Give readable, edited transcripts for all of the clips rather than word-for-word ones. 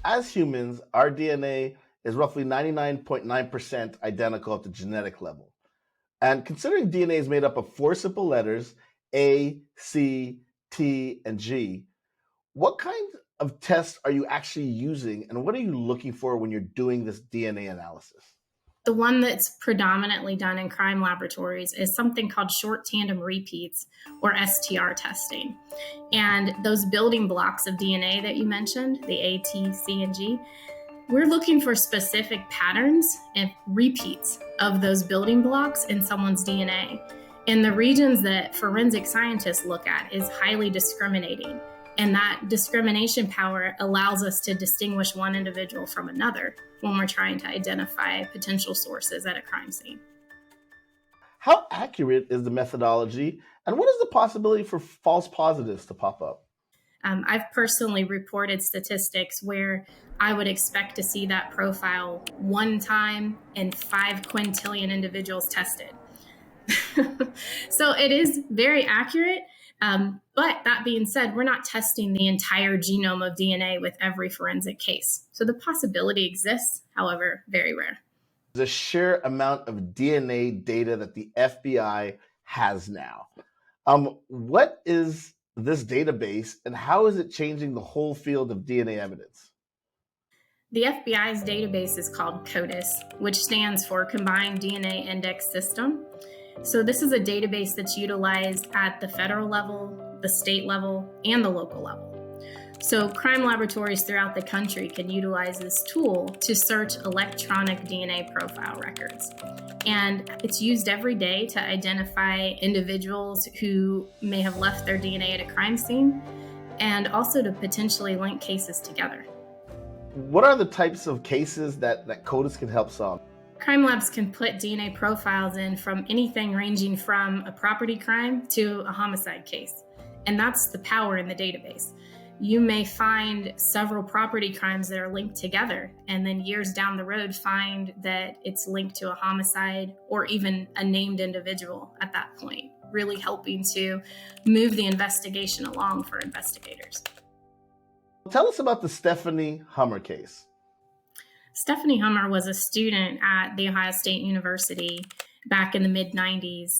As humans, our DNA is roughly 99.9% identical at the genetic level. And considering DNA is made up of four simple letters, A, C, T, and G, what kind of tests are you actually using and what are you looking for when you're doing this DNA analysis? The one that's predominantly done in crime laboratories is something called short tandem repeats, or STR testing. And those building blocks of DNA that you mentioned, the A, T, C, and G, we're looking for specific patterns and repeats of those building blocks in someone's DNA. And the regions that forensic scientists look at is highly discriminating. And that discrimination power allows us to distinguish one individual from another when we're trying to identify potential sources at a crime scene. How accurate is the methodology and what is the possibility for false positives to pop up? I've personally reported statistics where I would expect to see that profile one time in 5 quintillion individuals tested. So it is very accurate. But that being said, we're not testing the entire genome of DNA with every forensic case. So the possibility exists, however, very rare. The sheer amount of DNA data that the FBI has now. What is this database and how is it changing the whole field of DNA evidence? The FBI's database is called CODIS, which stands for Combined DNA Index System. So this is a database that's utilized at the federal level, the state level, and the local level. So crime laboratories throughout the country can utilize this tool to search electronic DNA profile records. And it's used every day to identify individuals who may have left their DNA at a crime scene and also to potentially link cases together. What are the types of cases that CODIS can help solve? Crime labs can put DNA profiles in from anything ranging from a property crime to a homicide case. And that's the power in the database. You may find several property crimes that are linked together, and then years down the road find that it's linked to a homicide or even a named individual at that point, really helping to move the investigation along for investigators. Tell us about the Stephanie Hummer case. Stephanie Hummer was a student at The Ohio State University back in the mid-90s.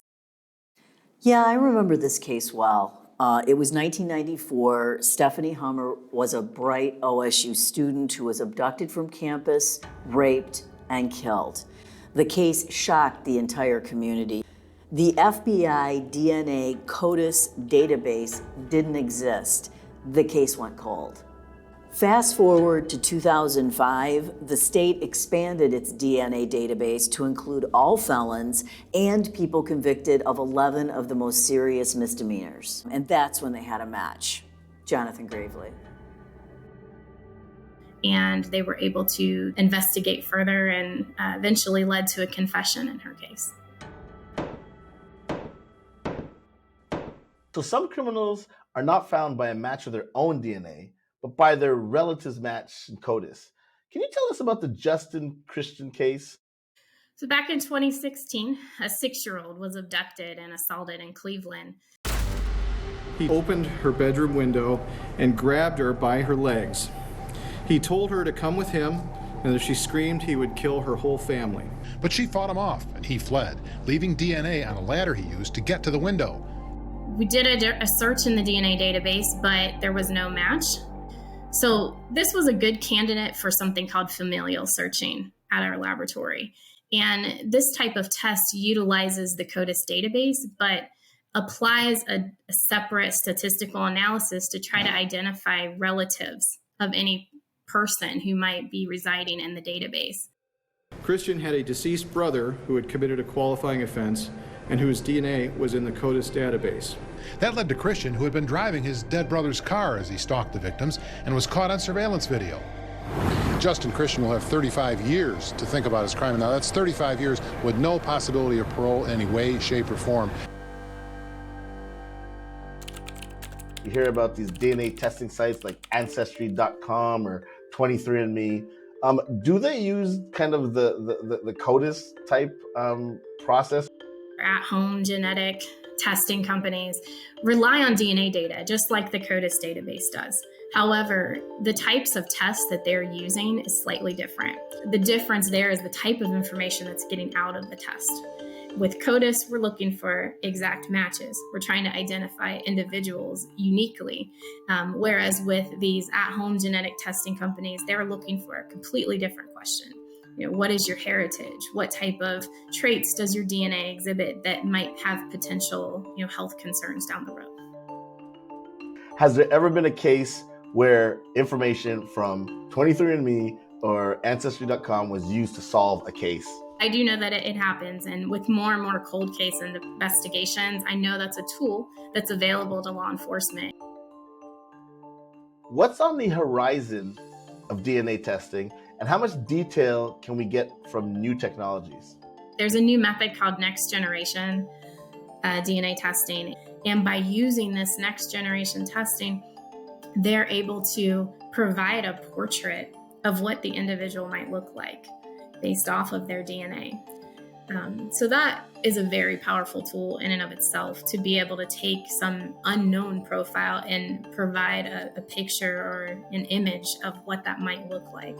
Yeah, I remember this case well. It was 1994. Stephanie Hummer was a bright OSU student who was abducted from campus, raped, and killed. The case shocked the entire community. The FBI DNA CODIS database didn't exist. The case went cold. Fast forward to 2005, the state expanded its DNA database to include all felons and people convicted of 11 of the most serious misdemeanors. And that's when they had a match, Jonathan Gravely. And they were able to investigate further and eventually led to a confession in her case. So some criminals are not found by a match of their own DNA, but by their relatives' match in CODIS. Can you tell us about the Justin Christian case? So back in 2016, a 6-year-old was abducted and assaulted in Cleveland. He opened her bedroom window and grabbed her by her legs. He told her to come with him, and if she screamed, he would kill her whole family. But she fought him off, and he fled, leaving DNA on a ladder he used to get to the window. We did a search in the DNA database, but there was no match. So this was a good candidate for something called familial searching at our laboratory. And this type of test utilizes the CODIS database, but applies a separate statistical analysis to try to identify relatives of any person who might be residing in the database. Christian had a deceased brother who had committed a qualifying offense and whose DNA was in the CODIS database. That led to Christian, who had been driving his dead brother's car as he stalked the victims and was caught on surveillance video. Justin Christian will have 35 years to think about his crime. Now, that's 35 years with no possibility of parole in any way, shape, or form. You hear about these DNA testing sites like Ancestry.com or 23andMe. Do they use kind of the CODIS type process? At-home genetic testing companies rely on DNA data, just like the CODIS database does. However, the types of tests that they're using is slightly different. The difference there is the type of information that's getting out of the test. With CODIS, we're looking for exact matches. We're trying to identify individuals uniquely. Whereas with these at-home genetic testing companies, they're looking for a completely different question. What is your heritage? What type of traits does your DNA exhibit that might have potential, health concerns down the road? Has there ever been a case where information from 23andMe or Ancestry.com was used to solve a case? I do know that it happens, and with more and more cold case investigations, I know that's a tool that's available to law enforcement. What's on the horizon of DNA testing, and how much detail can we get from new technologies? There's a new method called next generation DNA testing, and by using this next generation testing, they're able to provide a portrait of what the individual might look like based off of their DNA. So that is a very powerful tool in and of itself, to be able to take some unknown profile and provide a picture or an image of what that might look like.